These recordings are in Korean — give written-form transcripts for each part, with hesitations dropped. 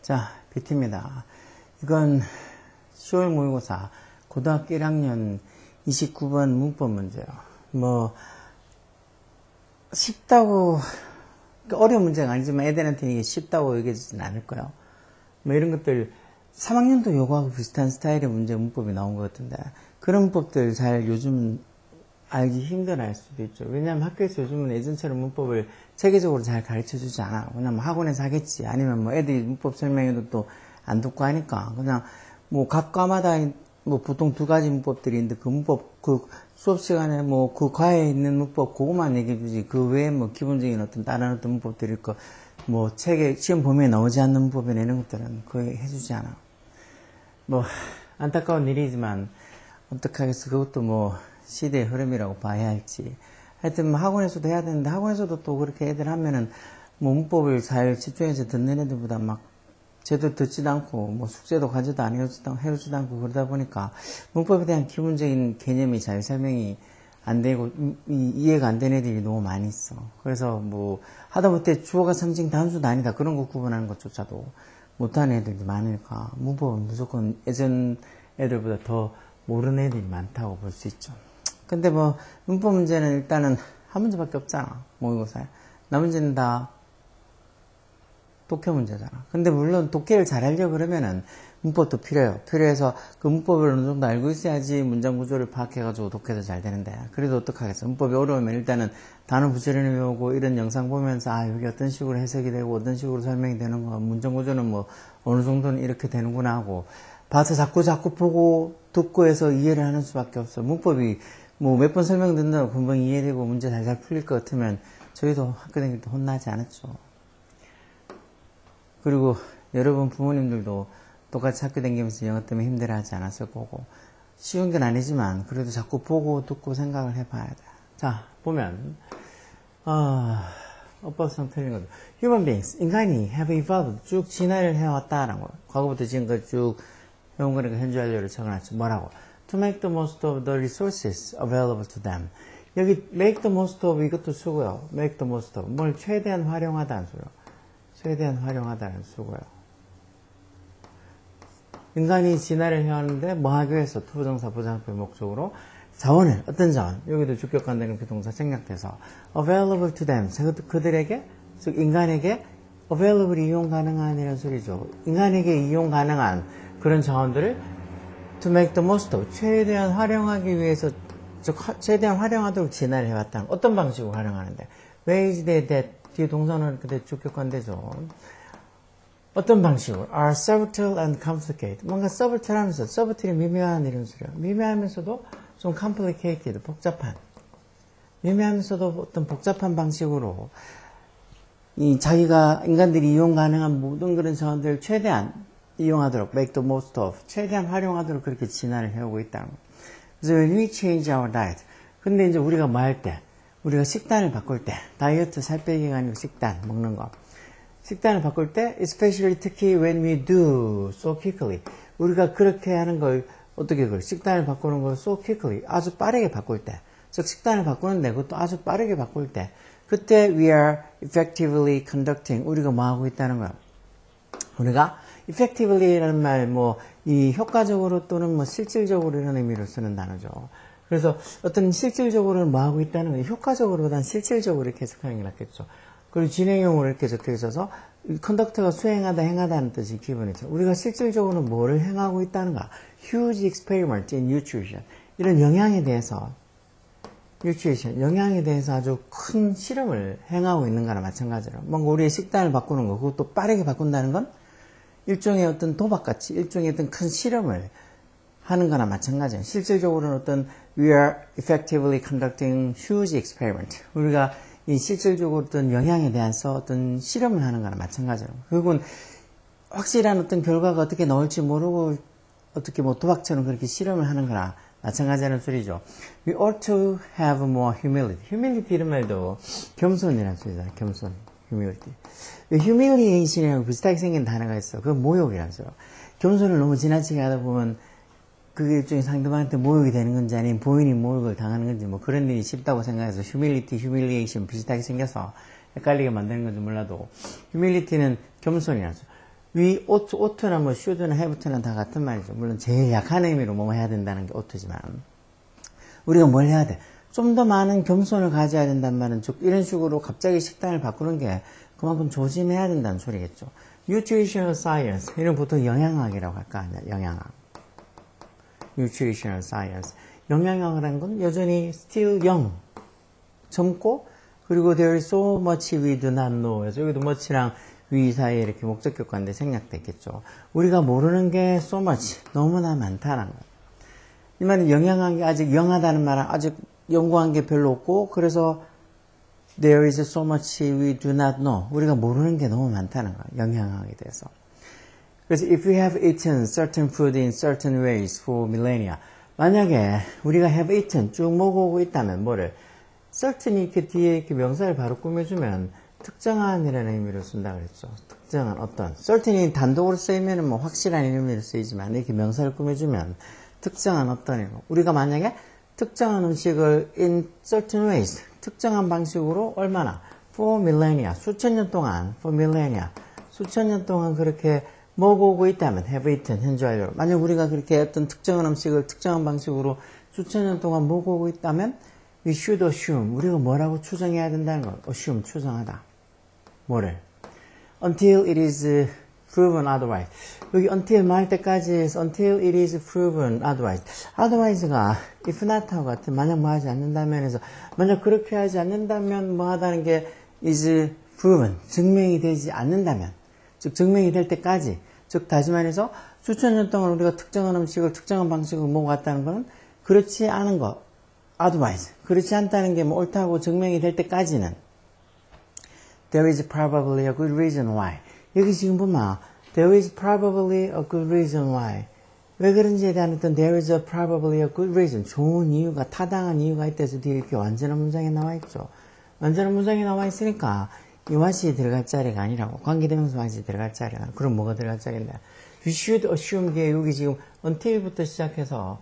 자, BT입니다. 이건 10월 모의고사 고등학교 1학년 29번 문법 문제예요. 쉽다고, 어려운 문제가 아니지만 애들한테는 이게 쉽다고 얘기해주진 않을 거예요. 이런 것들 3학년도 요거하고 비슷한 스타일의 문제 문법이 나온 것 같은데, 그런 문법들 잘 요즘은 알기 힘들어할 수도 있죠. 왜냐하면 학교에서 요즘은 예전처럼 문법을 체계적으로 잘 가르쳐주지 않아. 왜냐면 학원에서 하겠지. 아니면 애들이 문법 설명해도 또 안 듣고 하니까 그냥 각 과마다 보통 두 가지 문법들이 있는데 그 문법 그 수업 시간에 그 과에 있는 문법 그것만 얘기해주지. 그 외에 기본적인 어떤 다른 어떤 문법들일 거 책에 시험 범위에 나오지 않는 문법에 내는 것들은 거의 해주지 않아. 안타까운 일이지만 어떡하겠어. 그것도 시대의 흐름이라고 봐야 할지. 하여튼 하원에서도 해야 되는데 학원에서도 또 그렇게 애들 하면은 문법을 잘 집중해서 듣는 애들보다 제대로 듣지도 않고 숙제도 과제도 안 해오지도 않고 그러다 보니까 문법에 대한 기본적인 개념이 잘 설명이 안 되고 이해가 안 되는 애들이 너무 많이 있어. 그래서 하다못해 주어가 상징 단수 단위다 그런 거 구분하는 것조차도 못하는 애들이 많으니까 문법은 무조건 예전 애들보다 더 모르는 애들이 많다고 볼 수 있죠. 근데 문법 문제는 일단은 한 문제밖에 없잖아. 모의고사에. 나머지는 다 독해 문제잖아. 근데 물론 독해를 잘 하려고 그러면은 문법도 필요해요. 필요해서 그 문법을 어느 정도 알고 있어야지 문장 구조를 파악해가지고 독해도 잘 되는데, 그래도 어떡하겠어. 문법이 어려우면 일단은 단어 부지런히 외우고 이런 영상 보면서 여기 어떤 식으로 해석이 되고 어떤 식으로 설명이 되는 거, 문장 구조는 어느 정도는 이렇게 되는구나 하고 봐서 자꾸 보고 듣고 해서 이해를 하는 수밖에 없어. 문법이 몇 번 설명 듣는다고 금방 이해되고 문제 잘 풀릴 것 같으면 저희도 학교 다닐 때 혼나지 않았죠. 그리고 여러분 부모님들도 똑같이 학교 다니면서 영어 때문에 힘들어하지 않았을 거고, 쉬운 건 아니지만 그래도 자꾸 보고 듣고 생각을 해봐야 돼. 자, 보면 어법상 틀린 거죠. Human beings, 인간이 have evolved, 쭉 진화를 해왔다라는 거. 과거부터 지금까지 쭉 해온 거니까 현재 완료를 적어놨죠. 뭐라고? To make the most of the resources available to them. 여기 make the most of 이것도 쓰고요. make the most of. 뭘 최대한 활용하다는 소리요. 최대한 활용하다는 쓰고요. 인간이 진화를 해왔는데 하기 위해서 투부정사 부정표 목적으로 자원을, 어떤 자원, 여기도 주격관되는 비동사 생략돼서 available to them, 그들에게, 즉 인간에게 available 이용 가능한 이런 소리죠. 인간에게 이용 가능한 그런 자원들을 to make the most of, 최대한 활용하기 위해서, 즉 최대한 활용하도록 진화를 해왔다는, 어떤 방식으로 활용하는데, ways that 뒤에 동사는 그때 주격관되죠. 어떤 방식으로? are subtle and complicated. 뭔가 subtle 하면서, subtle이 미묘한 이런 소리야. 미묘하면서도 좀 complicated, 복잡한. 미묘하면서도 어떤 복잡한 방식으로 자기가 인간들이 이용 가능한 모든 그런 자원들을 최대한 이용하도록, make the most of, 최대한 활용하도록 그렇게 진화를 해오고 있다는 거예요. 그래서 when we change our diet. 근데 이제 우리가 할 때, 우리가 식단을 바꿀 때, 다이어트 살 빼기가 아니고 식단, 먹는 거. 식단을 바꿀 때, especially 특히 when we do so quickly. 우리가 그렇게 하는 걸, 식단을 바꾸는 걸 so quickly, 아주 빠르게 바꿀 때. 즉, 식단을 바꾸는데 그것도 아주 빠르게 바꿀 때. 그때 we are effectively conducting, 우리가 하고 있다는 거야. 우리가 effectively라는 말, 이 효과적으로 또는 실질적으로 이런 의미로 쓰는 단어죠. 그래서 어떤 실질적으로는 하고 있다는 거예요. 효과적으로보다는 실질적으로 이렇게 해석하는 게 낫겠죠. 그리고 진행형으로 이렇게 적혀 있어서 컨덕터가 수행하다, 행하다는 뜻이 기본이죠. 우리가 실질적으로 뭐를 행하고 있다는가? Huge experiment in nutrition. 이런 영양에 대해서 영양에 대해서 아주 큰 실험을 행하고 있는 거나 마찬가지로 뭔가 우리의 식단을 바꾸는 거, 그것도 빠르게 바꾼다는 건 일종의 어떤 도박같이 일종의 어떤 큰 실험을 하는 거나 마찬가지예요. 실질적으로는 어떤 we are effectively conducting huge experiment. 우리가 이 실질적으로 어떤 영향에 대해서 어떤 실험을 하는 거나 마찬가지로. 결국은 확실한 어떤 결과가 어떻게 나올지 모르고 어떻게 도박처럼 그렇게 실험을 하는 거나 마찬가지라는 소리죠. We ought to have more humility. humility 이런 말도 겸손이라는 소리잖아요. 겸손. humility. humiliation이라고 비슷하게 생긴 단어가 있어. 그건 모욕이라는 소리요. 겸손을 너무 지나치게 하다 보면 그게 일종의 상대방한테 모욕이 되는 건지 아니면 본인이 모욕을 당하는 건지 그런 일이 쉽다고 생각해서 humility, humiliation 비슷하게 생겨서 헷갈리게 만드는 건지 몰라도 humility는 겸손이라서 we oughto나 뭐 should나 have나 다 같은 말이죠. 물론 제일 약한 의미로 뭐 해야 된다는 게 oughto지만 우리가 뭘 해야 돼? 좀 더 많은 겸손을 가져야 된다는 말은 즉 이런 식으로 갑자기 식단을 바꾸는 게 그만큼 조심해야 된다는 소리겠죠. Nutritional Science 이런 보통 영양학이라고 할까 아니야? 영양학. Nutritional Science. 영양학이라는 건 여전히 still young. 젊고 그리고 there is so much we do not know. 그래서 여기도 much랑 we 사이에 이렇게 목적격과인데 생략돼 있겠죠. 우리가 모르는 게 so much. 너무나 많다는 거예요. 이 말은 영양학이 아직 영하다는 말은 아직 연구한 게 별로 없고 그래서 there is so much we do not know. 우리가 모르는 게 너무 많다는 거예요. 영양학에 대해서. 그래서 if we have eaten certain food in certain ways for millennia. 만약에 우리가 have eaten 쭉 먹어오고 있다면 뭐를 certain이 이렇게 뒤에 이렇게 명사를 바로 꾸며주면 특정한이라는 의미로 쓴다 그랬죠. 특정한 어떤 certain이 단독으로 쓰이면은 뭐 확실한 의미로 쓰이지만 이렇게 명사를 꾸며주면 특정한 어떤 이거. 우리가 만약에 특정한 음식을 in certain ways 특정한 방식으로 얼마나 for millennia 수천 년 동안 for millennia 수천 년 동안 그렇게 먹어오고 있다면 have eaten 현재 완료 만약 우리가 그렇게 어떤 특정한 음식을 특정한 방식으로 수천 년 동안 먹어오고 있다면 we should assume 우리가 뭐라고 추정해야 된다는 거 assume 추정하다 뭐를 until it is proven otherwise 여기 until 말 때까지 until it is proven otherwise otherwise가 if not하고 같은 만약 뭐 하지 않는다면 해서 만약 그렇게 하지 않는다면 뭐 하다는 게 is proven 증명이 되지 않는다면 즉 증명이 될 때까지 즉 다시 말해서 수천 년 동안 우리가 특정한 음식을 특정한 방식으로 먹어왔다는 것은 그렇지 않은 것 otherwise 그렇지 않다는 게 뭐 옳다고 증명이 될 때까지는 there is probably a good reason why 여기 지금 보면 there is probably a good reason why 왜 그런지에 대한 어떤 there is probably a good reason 좋은 이유가 타당한 이유가 있다해서 뒤에 이렇게 완전한 문장에 나와 있죠. 완전한 문장에 나와 있으니까 이 what이 들어갈 자리가 아니라고 관계대명사 what이 들어갈 자리가 아니라 그럼 뭐가 들어갈 자리인데 you should assume 게 여기 지금 until부터 시작해서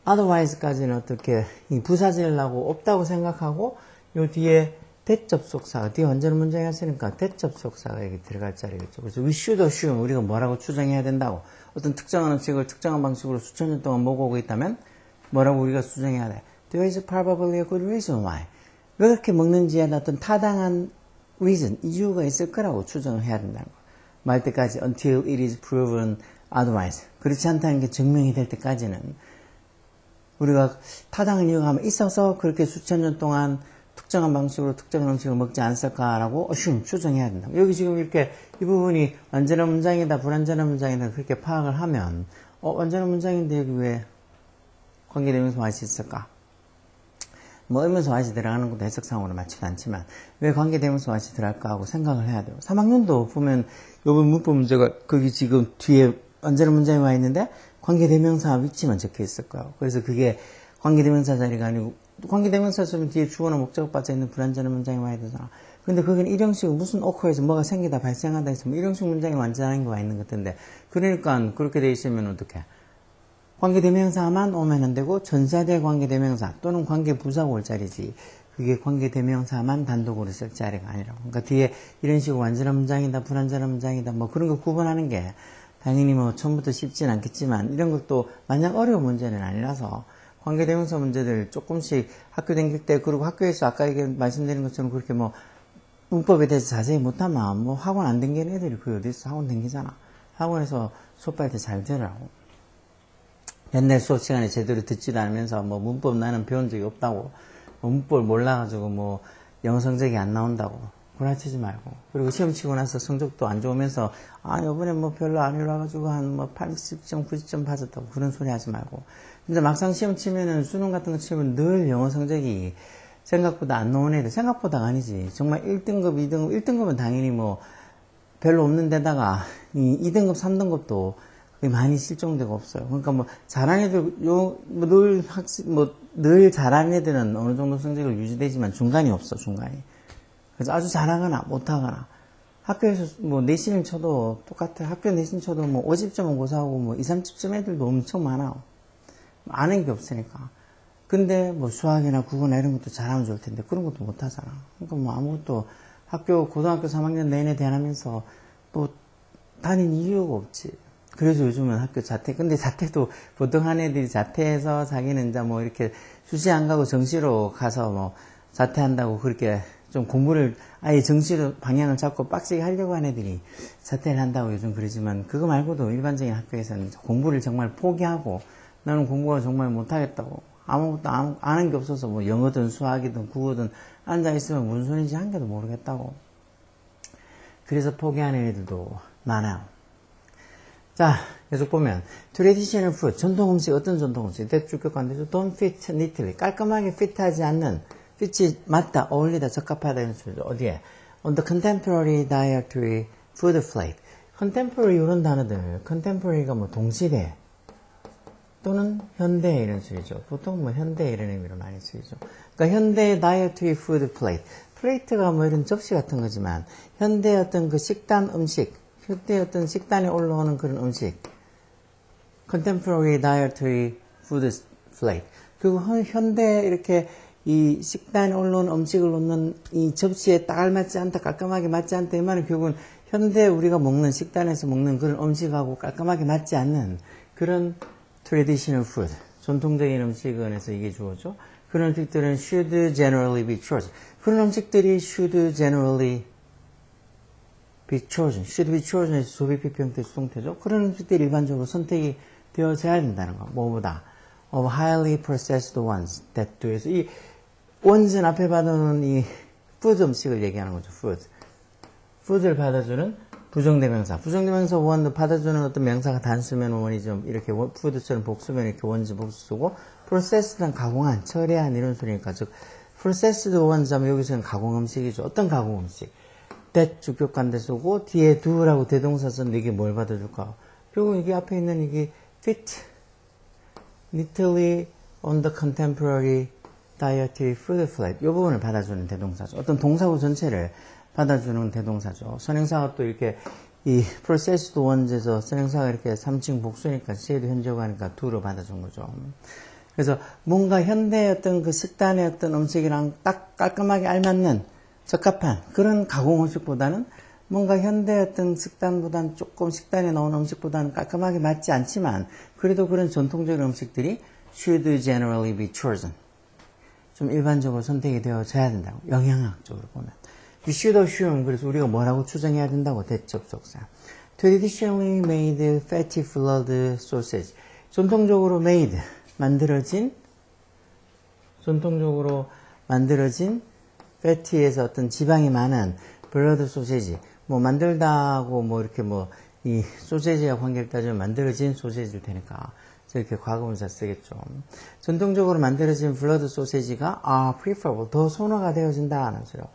otherwise까지는 어떻게 이 부사지를 하고 없다고 생각하고 요 뒤에 대접속사가 뒤에 완전한 문장이 왔으니까 대접속사가 여기 들어갈 자리겠죠. 그래서 we should assume 우리가 뭐라고 추정해야 된다고 어떤 특정한 음식을 특정한 방식으로 수천 년 동안 먹어오고 있다면 뭐라고 우리가 추정해야 돼. There is probably a good reason why. 왜 그렇게 먹는지에 어떤 타당한 reason, 이유가 있을 거라고 추정을 해야 된다는 거. 말 때까지 until it is proven otherwise. 그렇지 않다는 게 증명이 될 때까지는 우리가 타당한 이유가 아마 있어서 그렇게 수천 년 동안 특정한 방식으로 특정한 음식을 먹지 않았을까라고 assume, 추정해야 된다. 여기 지금 이렇게 이 부분이 완전한 문장이다, 불완전한 문장이다 그렇게 파악을 하면 완전한 문장인데 여기 왜 관계대명사 what이 있을까? 뭐 의문사 what이 들어가는 것도 해석상으로 맞지도 않지만 왜 관계대명사 what이 들어갈까 하고 생각을 해야 돼요. 3학년도 보면 요번 문법 문제가 거기 지금 뒤에 완전한 문장이 와 있는데 관계대명사 위치만 적혀 있을 거예요. 그래서 그게 관계대명사 자리가 아니고 관계대명사 쓰면 뒤에 주어나 목적어 빠져 있는 불완전한 문장이 와야 되잖아. 근데 거기는 일형식 무슨 어커에서 뭐가 생기다 발생하다 해서 뭐 일형식 문장이 완전한 게 와 있는 것 같은데 그러니까 그렇게 돼 있으면 어떡해? 관계대명사만 오면 안 되고 전사대 관계대명사 또는 관계부사가 올 자리지 그게 관계대명사만 단독으로 쓸 자리가 아니라고. 그러니까 뒤에 이런 식으로 완전한 문장이다 불완전한 문장이다 뭐 그런 거 구분하는 게 당연히 뭐 처음부터 쉽진 않겠지만 이런 것도 마냥 어려운 문제는 아니라서 관계대명사 문제들 조금씩 학교 다닐 때 그리고 학교에서 아까 말씀드린 것처럼 그렇게 뭐 문법에 대해서 자세히 못하면 뭐 학원 안 다니는 애들이 그 어디서 학원 다니잖아. 학원에서 수업할 때 잘 들으라고. 맨날 수업 시간에 제대로 듣지도 않으면서 뭐 문법 나는 배운 적이 없다고 뭐 문법을 몰라가지고 뭐 영어 성적이 안 나온다고 구라치지 말고 그리고 시험 치고 나서 성적도 안 좋으면서 이번에 뭐 별로 안 올라가지고 한 뭐 80점 90점 받았다고 그런 소리 하지 말고 근데 막상 시험 치면은 수능 같은 거 치면 늘 영어 성적이 생각보다 안 나온 애들 생각보다가 아니지 정말 1등급 2등급 1등급은 당연히 뭐 별로 없는 데다가 2등급 3등급도 많이 실종되고 없어요. 그러니까 뭐 잘하는 애들 늘 잘하는 애들은 어느 정도 성적을 유지되지만 중간이 없어 중간이. 그래서 아주 잘하거나 못하거나 학교에서 뭐 내신 쳐도 똑같아. 학교 내신 쳐도 뭐 50점은 고사하고 뭐 2, 30점 애들도 엄청 많아. 아는 게 없으니까. 근데 뭐 수학이나 국어나 이런 것도 잘하면 좋을 텐데 그런 것도 못하잖아. 그러니까 뭐 아무것도 고등학교 3학년 내내 대하면서 또 다닌 이유가 없지. 그래서 요즘은 학교 자퇴. 근데 자퇴도 보통 한 애들이 자퇴해서 자기는 이제 뭐 이렇게 수시 안 가고 정시로 가서 뭐 자퇴한다고 그렇게 좀 공부를 아예 정시로 방향을 잡고 빡세게 하려고 하는 애들이 자퇴를 한다고 요즘 그러지만 그거 말고도 일반적인 학교에서는 공부를 정말 포기하고 나는 공부가 정말 못하겠다고 아무것도 아는 게 없어서 뭐 영어든 수학이든 국어든 앉아있으면 무슨 소리인지 한 개도 모르겠다고. 그래서 포기하는 애들도 많아요. 자, 계속 보면 traditional food, 전통 음식, 어떤 전통 음식? 대주격관대로 don't fit neatly, 깔끔하게 핏하지 않는, 핏이 맞다, 어울리다, 적합하다 이런 소리죠. 어디에? On the contemporary dietary food plate. contemporary 이런 단어들, contemporary가 뭐 동시대 또는 현대 이런 소리죠. 보통 뭐 현대 이런 의미로 많이 쓰이죠. 그러니까 현대 dietary food plate. 플레이트가 뭐 이런 접시 같은 거지만 현대 어떤 그 식단 음식, 현대 어떤 식단에 올라오는 그런 음식, contemporary dietary food plate. 그리고 현대 이렇게 이 식단에 올라오는 음식을 놓는 이 접시에 딱 알맞지 않다, 깔끔하게 맞지 않다 이 말은 결국은 현대 우리가 먹는 식단에서 먹는 그런 음식하고 깔끔하게 맞지 않는 그런 traditional food, 전통적인 음식원에서 이게 주어져. 그런 음식들은 should generally be chosen. 그런 음식들이 should generally be chosen. should be chosen에서 조비 피평태 수동태죠. 그런 음식들이 일반적으로 선택이 되어져야 된다는 거. 뭐보다 of highly processed ones that do. 그래서 이 원전 앞에 받아놓은 이 food 음식을 얘기하는 거죠. food를 받아주는 부정대명사. 부정대명사 원도 받아주는 어떤 명사가 단수면 원이 좀 이렇게 food처럼 복수면 이렇게 원지 복수 쓰고 processed는 가공한, 처리한 이런 소리니까 즉 processed 원자면 여기서는 가공 음식이죠. 어떤 가공 음식? that 주격관대 쓰고 뒤에 do라고 대동사 썼는데 이게 뭘 받아줄까? 결국 이게 앞에 있는 이게 fit neatly on the contemporary dietary food plate. 이 부분을 받아주는 대동사죠. 어떤 동사구 전체를 받아주는 대동사죠. 선행사가 또 이렇게 이 processed 원제에서 선행사가 이렇게 3층 복수니까 C에도 현재가 하니까 do로 받아준 거죠. 그래서 뭔가 현대의 어떤 그 식단의 어떤 음식이랑 딱 깔끔하게 알맞는 적합한 그런 가공 음식보다는 뭔가 현대의 어떤 식단보다는 조금 식단에 넣은 음식보다는 깔끔하게 맞지 않지만 그래도 그런 전통적인 음식들이 should generally be chosen. 좀 일반적으로 선택이 되어져야 된다고. 영양학적으로 보면. You should assume. 그래서 우리가 뭐라고 추정해야 된다고. 대접속사. Traditionally made fatty flood sausage. 전통적으로 made. 전통적으로 만들어진 fatty에서 어떤 지방이 많은 블러드 소세지. 뭐 만들다고 뭐 이렇게 뭐 이 소세지와 관계를 따지면 만들어진 소세지일 테니까. 이렇게 과거분사 쓰겠죠. 전통적으로 만들어진 블러드 소세지가 preferable, 더 선호가 되어진다는 소리요.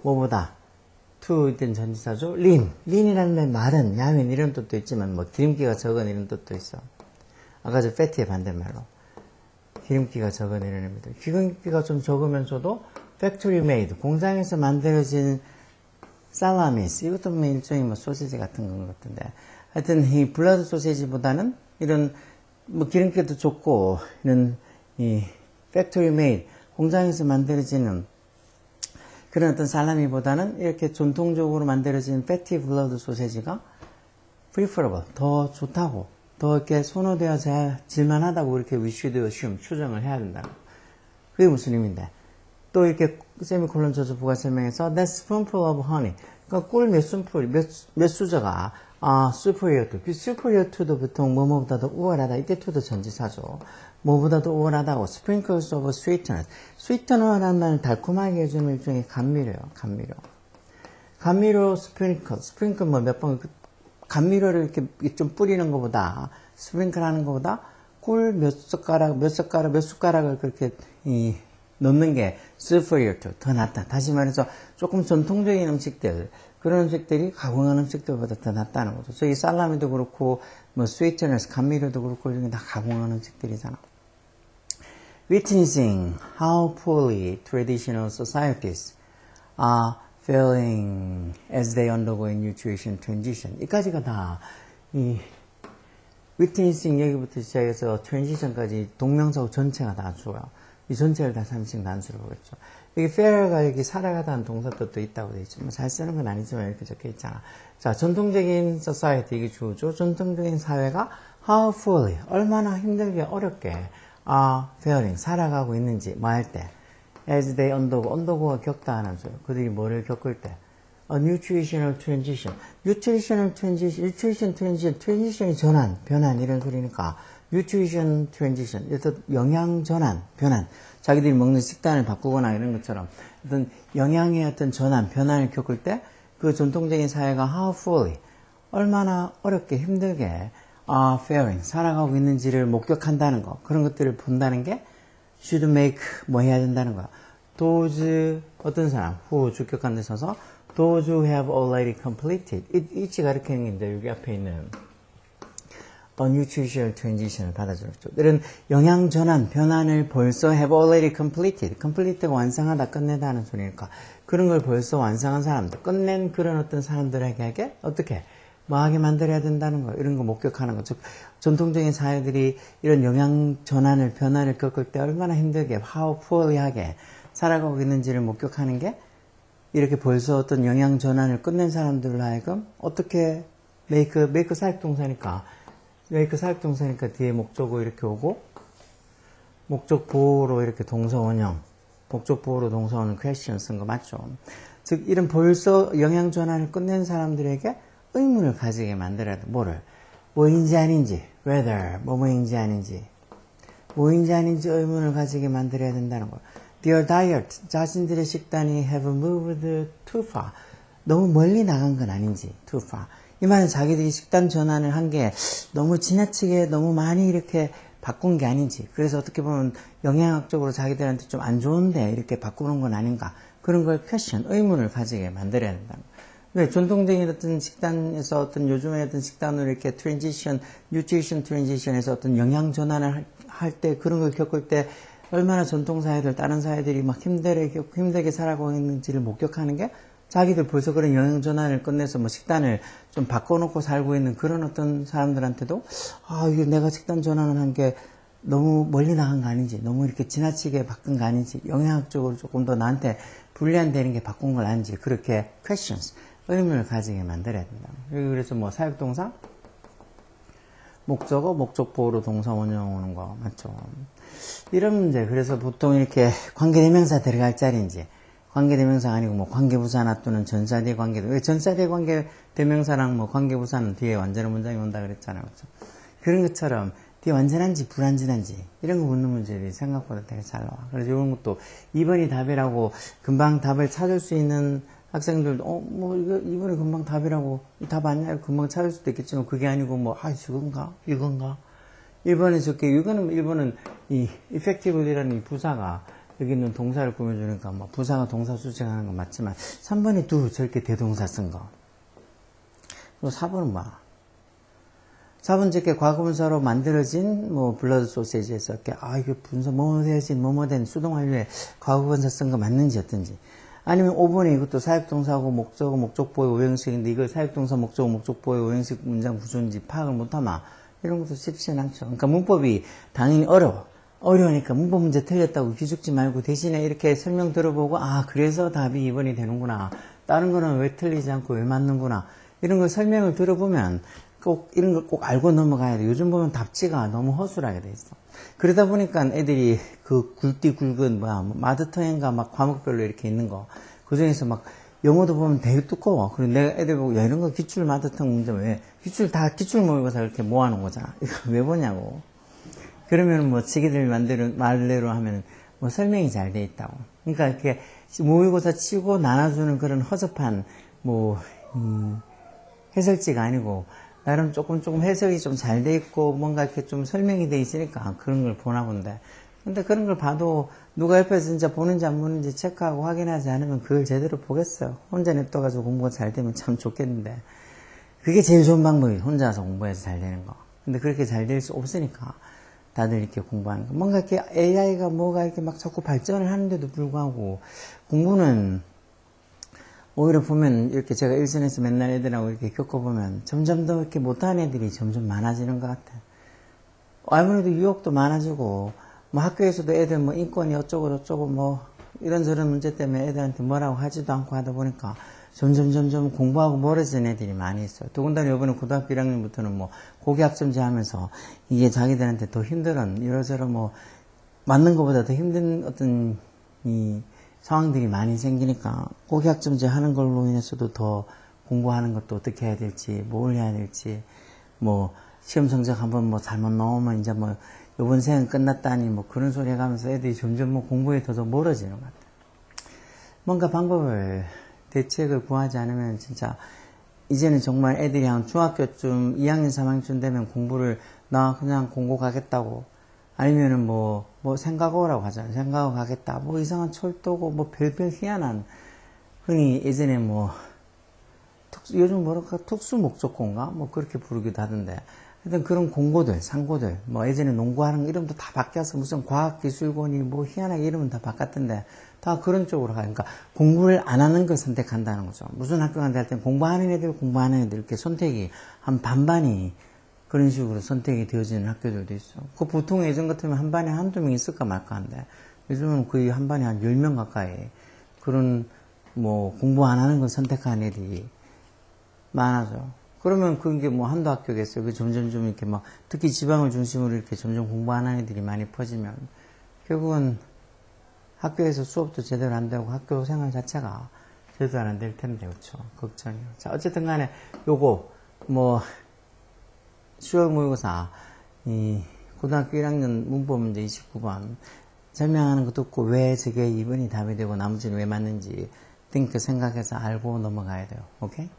뭐보다? to 이땐 전지사죠. lean이라는 말 마른, 야윈 이런 뜻도 있지만 뭐 기름기가 적은 이런 뜻도 있어. 아까 저 fat의 반대말로 기름기가 적은 이런 의미들. 기름기가 좀 적으면서도 factory made, 공장에서 만들어진 살라미스, 이것도 뭐 일종의 뭐 소시지 같은 건 같은데 하여튼 이 블러드 소시지보다는 이런 뭐 기름기도 좋고 이런 이 factory made 공장에서 만들어지는 그런 어떤 살라미보다는 이렇게 전통적으로 만들어진 fatty blood 소세지가 preferable 더 좋다고 더 이렇게 선호되어져야 질만하다고 이렇게 we should assume 추정을 해야 된다. 그게 무슨 의미인데? 또 이렇게 세미콜론 쳐서 부가 설명해서 that spoonful of honey 그러니까 꿀 몇 스푼 몇 수저가 superior to. superior to도 보통 뭐뭐보다도 우월하다. 이때 to도 전지사죠. 뭐보다도 우월하다고. sprinkles of sweeteners. sweetener라는 말은 달콤하게 해주는 일종의 감미료예요. 감미료 sprinkle 뭐 몇 번 감미료를 이렇게 좀 뿌리는 것보다 sprinkle 하는 것보다 꿀 몇 숟가락을 그렇게 넣는 게 superior to 더 낫다. 다시 말해서 조금 전통적인 음식들 그런 음식들이 가공한 음식들보다 더 낫다는 거죠. 저희 살라미도 그렇고 뭐 sweeteners 감미료도 그렇고 이런 게 다 가공한 음식들이잖아. Witnessing how poorly traditional societies are failing as they undergo a nutrition transition. 이까지가 다 이 witnessing 여기부터 시작해서 transition까지 동명사고 전체가 다 주어요. 이 전체를 다 3인칭 단수로 보겠죠. 여기 fair가 여기 살아가다는 동사 뜻도 있다고 되어 있죠. 뭐 잘 쓰는 건 아니지만 이렇게 적혀 있잖아. 자, 전통적인 society, 이게 주어죠. 전통적인 사회가 how fully, 얼마나 힘들게 어렵게 faring, 살아가고 있는지, 뭐 할 때. as they undergo, undergo가 겪다 하는 소리. 그들이 뭐를 겪을 때. a nutritional transition. nutritional transition, nutrition transition, transition이 전환, 변환, 이런 소리니까. nutrition transition, 어떤 영양 전환, 변환. 자기들이 먹는 식단을 바꾸거나 이런 것처럼 어떤 영양의 어떤 전환, 변환을 겪을 때 그 전통적인 사회가 how fully, 얼마나 어렵게 힘들게 faring, 살아가고 있는지를 목격한다는 거. 그런 것들을 본다는 게 should make, 뭐 해야 된다는 거야. those, 어떤 사람, who 주격한 데 써서 those who have already completed. 이치 가르치는 게 이제 여기 앞에 있는 a nutritional transition을 받아주죠. 이런 영양 전환, 변환을 벌써 have already completed. complete가 완성하다, 끝내다 하는 소리니까 그런 걸 벌써 완성한 사람들, 끝낸 그런 어떤 사람들에게 어떻게 뭐하게 만들어야 된다는 거, 이런 거 목격하는 거. 즉 전통적인 사회들이 이런 영양 전환을, 변환을 겪을 때 얼마나 힘들게, how poorly하게 살아가고 있는지를 목격하는 게 이렇게 벌써 어떤 영양 전환을 끝낸 사람들로 하여금 어떻게 make 사역동사니까 뒤에 목적어 이렇게 오고 목적 보호로 이렇게 동사 원형, 목적 보호로 동사 원형 question 쓴 거 맞죠? 즉 이런 벌써 영양 전환을 끝낸 사람들에게 의문을 가지게 만들어야 돼. 뭐를? 뭐인지 아닌지, whether 뭐뭐인지 아닌지, 뭐인지 아닌지 의문을 가지게 만들어야 된다는 거. Their diet, 자신들의 식단이 have moved too far. 너무 멀리 나간 건 아닌지, too far. 이 말은 자기들이 식단 전환을 한 게 너무 지나치게 너무 많이 이렇게 바꾼 게 아닌지, 그래서 어떻게 보면 영양학적으로 자기들한테 좀 안 좋은데 이렇게 바꾸는 건 아닌가, 그런 걸 question, 의문을 가지게 만들어야 된다. 왜 전통적인 어떤 식단에서 어떤 요즘의 어떤 식단으로 이렇게 transition, nutrition transition에서 어떤 영양 전환을 할 때 그런 걸 겪을 때 얼마나 전통 사회들, 다른 사회들이 막 힘들게 살아가고 있는지를 목격하는 게 자기들 벌써 그런 영양 전환을 끝내서 뭐 식단을 좀 바꿔놓고 살고 있는 그런 어떤 사람들한테도 이게 내가 식단 전환을 한 게 너무 멀리 나간 거 아닌지, 너무 이렇게 지나치게 바꾼 거 아닌지, 영양학적으로 조금 더 나한테 불리한 되는 게 바꾼 걸 아닌지, 그렇게 questions, 의문을 가지게 만들어야 된다. 그래서 뭐 사역동사, 목적어, 목적보호로 동사 원형 오는 거 맞죠? 이런 문제. 그래서 보통 이렇게 관계대명사 들어갈 자리인지, 관계대명사가 아니고 뭐 관계부사 놔두는 전사대 관계, 왜 전사대 관계대명사랑 뭐 관계부사는 뒤에 완전한 문장이 온다 그랬잖아요. 그렇죠? 그런 것처럼 뒤에 완전한지 불완전한지 이런 거 묻는 문제들이 생각보다 되게 잘 나와. 그래서 이런 것도 2번이 답이라고 금방 답을 찾을 수 있는 학생들도 뭐 이거 2번이 금방 답이라고 답 아니야? 금방 찾을 수도 있겠지만 그게 아니고 뭐 이건가? 1번에 적게 이거는 1번은 이 effectively라는 이 부사가 여기 있는 동사를 꾸며주니까 뭐 부사가 동사 수식하는 건 맞지만 3번에 저렇게 대동사 쓴 거. 그리고 4번은 뭐야? 4번 저렇게 과거분사로 만들어진 뭐 블러드 소세지에서 이렇게 이게 분사 뭐뭐 된 수동완료에 과거분사 쓴 거 맞는지 어떤지. 아니면 5번에 이것도 사역동사하고 목적어, 목적보의 오형식인데 이걸 사역동사, 목적어, 목적보의 오형식 문장 구조인지 파악을 못하마. 이런 것도 쉽지는 않죠. 그러니까 문법이 당연히 어려우니까 문법 문제 틀렸다고 기죽지 말고 대신에 이렇게 설명 들어보고 그래서 답이 2번이 되는구나. 다른 거는 왜 틀리지 않고 왜 맞는구나. 이런 걸 설명을 들어보면 꼭 이런 걸 꼭 알고 넘어가야 돼. 요즘 보면 답지가 너무 허술하게 돼 있어. 그러다 보니까 애들이 그 굵은 마드터인가 막 과목별로 이렇게 있는 거. 그 중에서 막 영어도 보면 되게 두꺼워. 그리고 내가 애들 보고 이런 거 기출 마드터 문제 왜? 기출 모의고사 이렇게 모아놓은 거잖아. 이거 왜 보냐고. 그러면 뭐 지기들 말대로 하면 뭐 설명이 잘 돼 있다고. 그러니까 이렇게 모의고사 치고 나눠주는 그런 허접한 해설지가 아니고 나름 조금 해석이 좀 잘 돼 있고 뭔가 이렇게 좀 설명이 돼 있으니까 그런 걸 보나 본데. 근데 그런 걸 봐도 누가 옆에서 진짜 보는지 안 보는지 체크하고 확인하지 않으면 그걸 제대로 보겠어요. 혼자 냅둬가지고 공부가 잘 되면 참 좋겠는데. 그게 제일 좋은 방법이 혼자서 공부해서 잘 되는 거. 근데 그렇게 잘 될 수 없으니까 다들 이렇게 공부하는 거. 뭔가 이렇게 AI가 뭐가 이렇게 막 자꾸 발전을 하는데도 불구하고 공부는 오히려 보면 이렇게 제가 일선에서 맨날 애들하고 이렇게 겪어보면 점점 더 이렇게 못하는 애들이 점점 많아지는 것 같아요. 아무래도 유혹도 많아지고 뭐 학교에서도 애들 뭐 인권이 어쩌고 저쩌고 뭐 이런저런 문제 때문에 애들한테 뭐라고 하지도 않고 하다 보니까 점점 공부하고 멀어진 애들이 많이 있어요. 더군다나 이번에 고등학교 1학년부터는 뭐 고교학점제 하면서 이게 자기들한테 더 힘든 이러저러 뭐 맞는 것보다 더 힘든 어떤 이 상황들이 많이 생기니까 고교학점제 하는 걸로 인해서도 더 공부하는 것도 어떻게 해야 될지 뭘 해야 될지 뭐 시험 성적 한번 뭐 잘못 나오면 이제 뭐 요번 생은 끝났다니 뭐 그런 소리 해가면서 애들이 점점 뭐 공부에 더 멀어지는 것 같아요. 뭔가 방법을 대책을 구하지 않으면 진짜 이제는 정말 애들이 한 중학교쯤 2학년 3학년쯤 되면 공부를 나 그냥 공고 가겠다고 아니면은 뭐 생각어라고 하잖아요. 생각어 가겠다 뭐 이상한 철도고 뭐 별별 희한한 흔히 예전에 뭐 요즘 뭐랄까 특수 목적고인가 뭐 그렇게 부르기도 하던데 하여튼 그런 공고들 상고들 뭐 예전에 농구하는 거 이름도 다 바뀌어서 무슨 과학기술고니 뭐 희한하게 이름은 다 바꿨던데 다 그런 쪽으로 가요. 그러니까 공부를 안 하는 걸 선택한다는 거죠. 무슨 학교 간다 할 땐 공부하는 애들 이렇게 선택이 한 반반이 그런 식으로 선택이 되어지는 학교들도 있어. 그 보통 예전 같으면 한 반에 한두 명 있을까 말까 한데 요즘은 거의 한 반에 한 10명 가까이 그런 뭐 공부 안 하는 걸 선택한 애들이 많아져. 그러면 그게 뭐 한두 학교겠어요. 그 점점 이렇게 막 특히 지방을 중심으로 이렇게 점점 공부 안 하는 애들이 많이 퍼지면 결국은 학교에서 수업도 제대로 안 되고 학교 생활 자체가 제대로 안 될 텐데 그렇죠. 걱정이요. 자 어쨌든 간에 요거 뭐 10월 모의고사 이 고등학교 1학년 문법 문제 29번 설명하는 것도 없고 왜 저게 2번이 답이 되고 나머지는 왜 맞는지 생각해서 알고 넘어가야 돼요. 오케이?